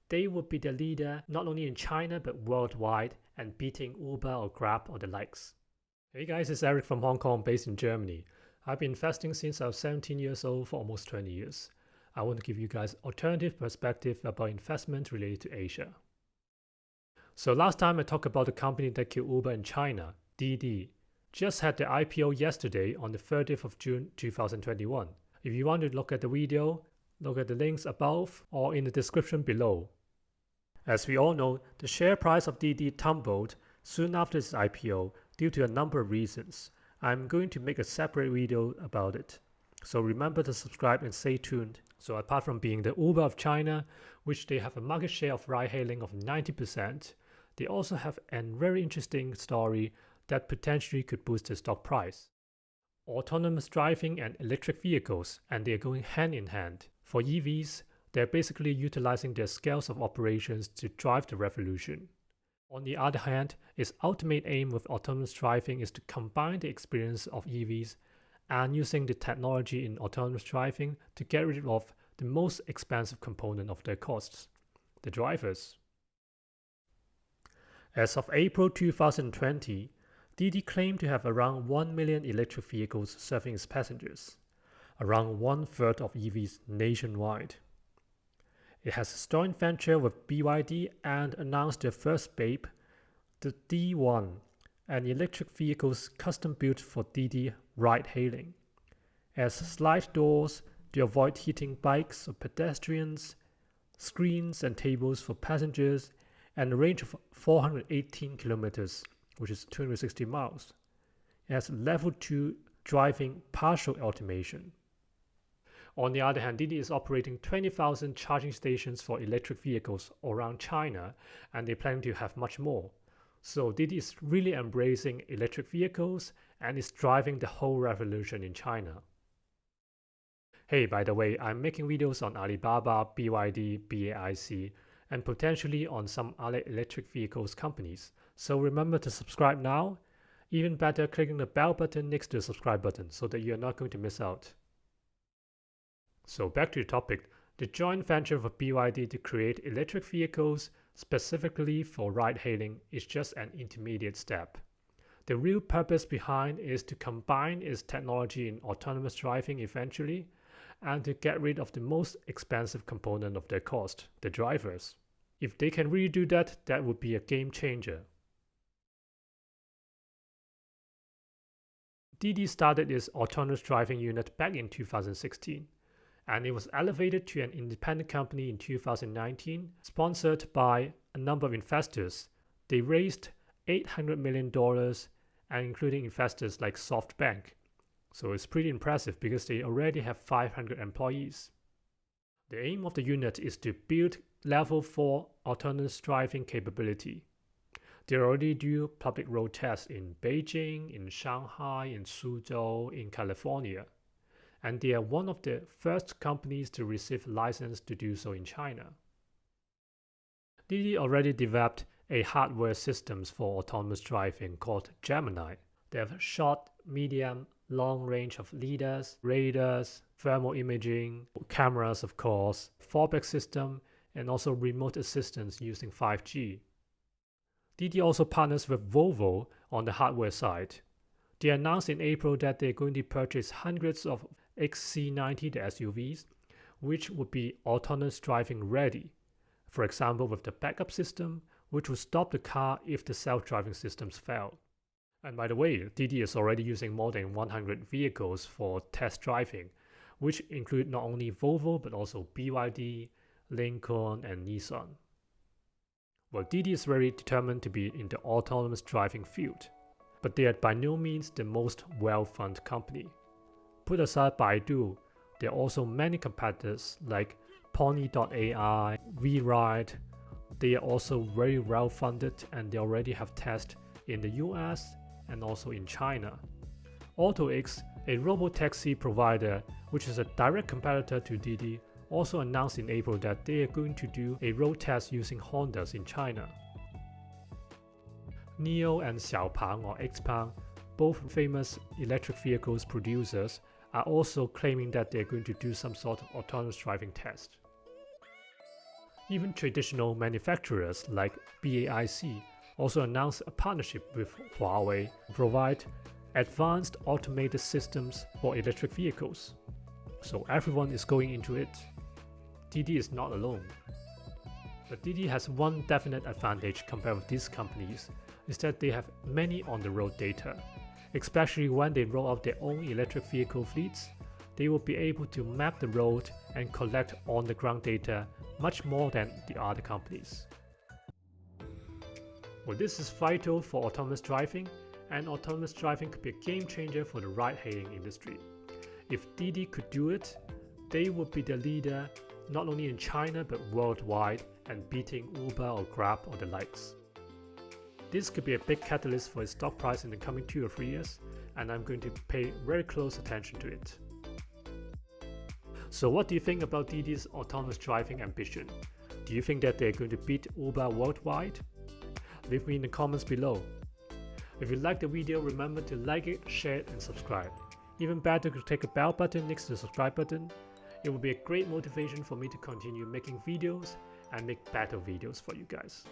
they would be the leader not only in China but worldwide and beating Uber or Grab or the likes. Hey guys, it's Eric from Hong Kong based in Germany. I've been investing since I was 17 years old for almost 20 years. I want to give you guys alternative perspective about investment related to Asia. So last time I talked about the company that killed Uber in China, Didi. Just had the IPO yesterday on the 30th of June 2021. If you want to look at the video, look at the links above or in the description below. As we all know, the share price of Didi tumbled soon after its IPO due to a number of reasons. I'm going to make a separate video about it. So remember to subscribe and stay tuned. So apart from being the Uber of China, which they have a market share of ride-hailing of 90%, they also have a very interesting story that potentially could boost the stock price. Autonomous driving and electric vehicles, and they are going hand in hand. For EVs, they're basically utilizing their scales of operations to drive the revolution. On the other hand, its ultimate aim with autonomous driving is to combine the experience of EVs and using the technology in autonomous driving to get rid of the most expensive component of their costs, the drivers. As of April 2020, Didi claimed to have around 1 million electric vehicles serving its passengers, around 1/3 of EVs nationwide. It has a joint venture with BYD and announced their first babe, the D1, an electric vehicle custom built for Didi ride-hailing. It has slide doors to avoid hitting bikes or pedestrians, screens and tables for passengers, and a range of 418 kilometers, which is 260 miles. It has level 2 driving partial automation. On the other hand, Didi is operating 20,000 charging stations for electric vehicles around China, and they plan to have much more. So Didi is really embracing electric vehicles and is driving the whole revolution in China. Hey, by the way, I'm making videos on Alibaba, BYD, BAIC, and potentially on some other electric vehicles companies. So remember to subscribe now. Even better, clicking the bell button next to the subscribe button so that you're not going to miss out. So back to the topic, the joint venture of BYD to create electric vehicles specifically for ride-hailing is just an intermediate step. The real purpose behind is to combine its technology in autonomous driving eventually, and to get rid of the most expensive component of their cost, the drivers. If they can really do that, that would be a game changer. Didi started its autonomous driving unit back in 2016, and it was elevated to an independent company in 2019, sponsored by a number of investors. They raised $800 million, and including investors like SoftBank. So it's pretty impressive because they already have 500 employees. The aim of the unit is to build level 4 autonomous driving capability. They already do public road tests in Beijing, in Shanghai, in Suzhou, in California. And they are one of the first companies to receive license to do so in China. Didi already developed a hardware systems for autonomous driving called Gemini. They have short, medium, long range of lidars, radars, thermal imaging, cameras of course, fallback system, and also remote assistance using 5G. Didi also partners with Volvo on the hardware side. They announced in April that they're going to purchase hundreds of XC90 the SUVs, which would be autonomous driving ready. For example, with the backup system, which would stop the car if the self-driving systems fail. And by the way, Didi is already using more than 100 vehicles for test driving, which include not only Volvo but also BYD, Lincoln, and Nissan. Well, Didi is very determined to be in the autonomous driving field, but they are by no means the most well-funded company. Put aside Baidu, there are also many competitors like Pony.ai, WeRide. They are also very well funded and they already have tests in the US and also in China. AutoX, a robotaxi provider which is a direct competitor to Didi, also announced in April that they are going to do a road test using Hondas in China. NIO and Xiaopang or Xpeng, both famous electric vehicles producers, are also claiming that they're going to do some sort of autonomous driving test. Even traditional manufacturers like BAIC also announced a partnership with Huawei to provide advanced automated systems for electric vehicles. So everyone is going into it. Didi is not alone. But Didi has one definite advantage compared with these companies, is that they have many on-the-road data. Especially when they roll out their own electric vehicle fleets, they will be able to map the road and collect on-the-ground data much more than the other companies. Well, this is vital for autonomous driving, and autonomous driving could be a game changer for the ride-hailing industry. If Didi could do it, they would be the leader not only in China but worldwide and beating Uber or Grab or the likes. This could be a big catalyst for its stock price in the coming 2 or 3 years, and I'm going to pay very close attention to it. So what do you think about Didi's autonomous driving ambition? Do you think that they're going to beat Uber worldwide? Leave me in the comments below. If you liked the video, remember to like it, share it and subscribe. Even better to click a bell button next to the subscribe button. It will be a great motivation for me to continue making videos and make better videos for you guys.